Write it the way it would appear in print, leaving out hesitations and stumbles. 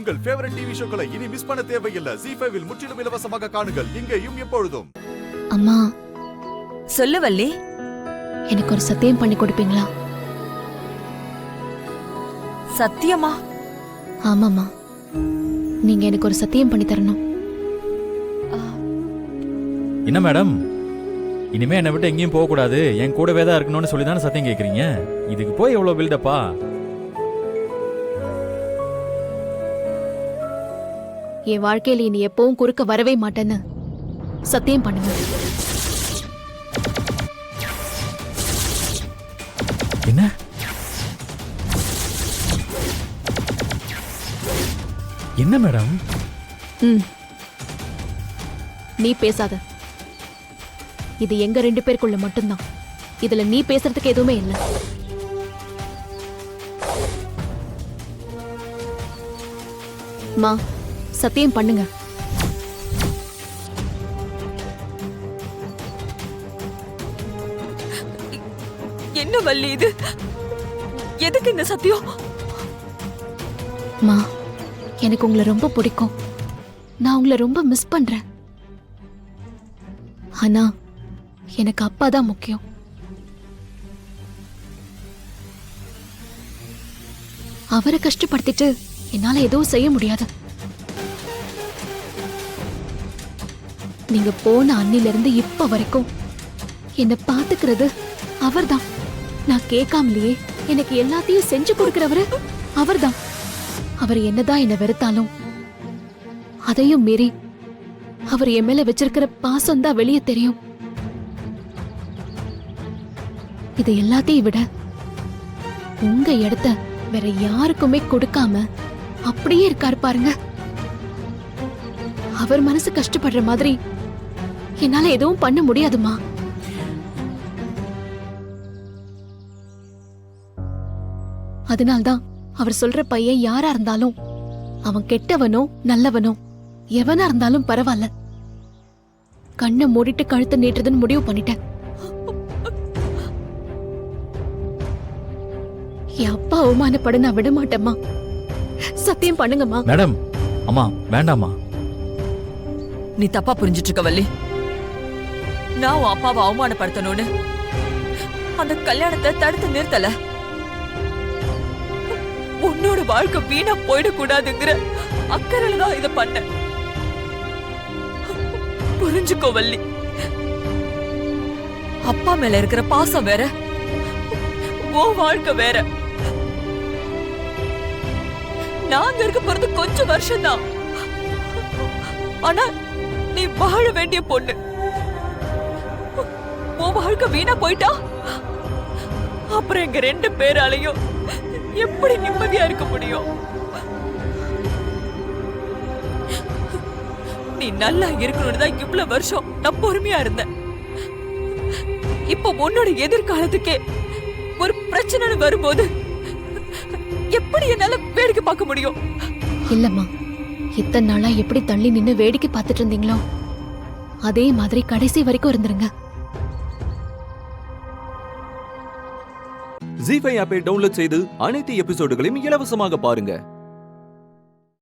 உங்கள் favourite TV ஷோக்களை இனி miss பண்ண தேவையில்லை. ZEE5 இல் முற்றிலும் இலவசமாக காணுங்கள். இங்கேயும் எப்பொழுதும். அம்மா, சொல்லு வள்ளி. எனக்கு ஒரு சத்தியம் பண்ணி கொடுப்பீங்களா? சத்தியமா? ஆமாம்மா, நீங்க எனக்கு ஒரு சத்தியம் பண்ணி தரணும். என்ன மேடம், இனிமே என்னை விட்டு எங்கேயும் போக கூடாது, என் கூடவே தான் இருக்கணும்னு சொல்லி தானே சத்தியம் கேட்குறீங்க? இதுக்கு போய் எவ்வளோ பில்டப்பா? என் வாழ்க்கையில இனி எப்பவும் குறுக்க வரவே மாட்டேன்னு சத்தியம் பண்ணுங்க. என்ன? என்ன மேடம்? நீ பேசாத. இது எங்க 2 பேருக்குள்ள மட்டும்தான். இதுல நீ பேசுறதுக்கு எதுவுமே இல்லை. மா, சத்தியம் பண்ணுங்க. என்ன வள்ளி இது? எதுக்கு இந்த சத்தியம்? மா, எனக்கு உங்களை ரொம்ப பிடிக்கும். நான் உங்களை ரொம்ப மிஸ் பண்றேன். ஆனா எனக்கு அப்பா தான் முக்கியம். அவரை கஷ்டப்படுத்திட்டு என்னால எதுவும் செய்ய முடியாது. நீங்க போன அன்னில இருந்து இப்ப வரைக்கும் என்ன பாத்துக்கிறது அவர்தான். நான் கேட்காமலேயே எனக்கு எல்லாத்தையும் செஞ்சு கொடுக்கிறவரு அவர்தான். அவர் என்னதான் என்ன வெறுத்தாலும் அதையும் மீறி அவர் என் மேல வச்சிருக்கிற பாசம் தான் வெளியே தெரியும். இது எல்லாத்தையும் விட உங்க இடத்த வேற யாருக்குமே கொடுக்காம அப்படியே இருக்காரு பாருங்க. அவர் மனசு கஷ்டப்படுற மாதிரி என்னால எதுவும் பண்ண முடியாதுமா. அதனால்தான் அவர் சொல்ற பையன் யாரா இருந்தாலும், அவன் கெட்டவனோ நல்லவனோ எவனா இருந்தாலும் பரவாயில்ல, கண்ணை மூடிட்டு கழுத்தை நீட்டுறதுன்னு முடிவு பண்ணிட்டேன். என் அப்பா அவமானப்பட நான் விட மாட்டேம்மா. சத்தியம் பண்ணுங்கம்மா. மேடம், அம்மா வேண்டாமா. நீ தப்பா புரிஞ்சிட்டு இருக்க வள்ளி. நான் உன் அப்பாவை அவமானப்படுத்தணும்னு அந்த கல்யாணத்தை தடுத்து நிறுத்தல. உன்னோட வாழ்க்கை வீணா போயிடக்கூடாதுங்கிற அக்கறையில தான் இதை பண்ண. புரிஞ்சுக்கோ வள்ளி. அப்பா மேல இருக்கிற பாசம் வேற, உன் வாழ்க்கை வேற. நாங்க இருக்க போறது கொஞ்சம் வருஷம் தான். ஆனா நீ வாழ வேண்டிய பொண்ணு. உன் வாழ்க்கை வீணா போயிட்டா அப்புறம் எங்க 2 பேராலையும் எப்படி நிம்மதியா இருக்க முடியும்? நீ நல்லா இருக்கணும்னு தான் இவ்வளவு வருஷம் நான் பொறுமையா இருந்தேன். இப்போ உன்னோட எதிர்காலத்துக்கே ஒரு பிரச்சனை வரும்போது எப்படி என்னால வேடிக்கை பார்க்க முடியும்? இல்லம்மா, இத்தனை நாளா எப்படி தள்ளி நின்னு வேடிக்கை பார்த்துட்டு இருந்தீங்களோ அதே மாதிரி கடைசி வரைக்கும் இருந்துருங்க. ZEE5 ஆப்பை டவுன்லோட் செய்து அனைத்து எபிசோடுகளையும் இலவசமாக பாருங்க.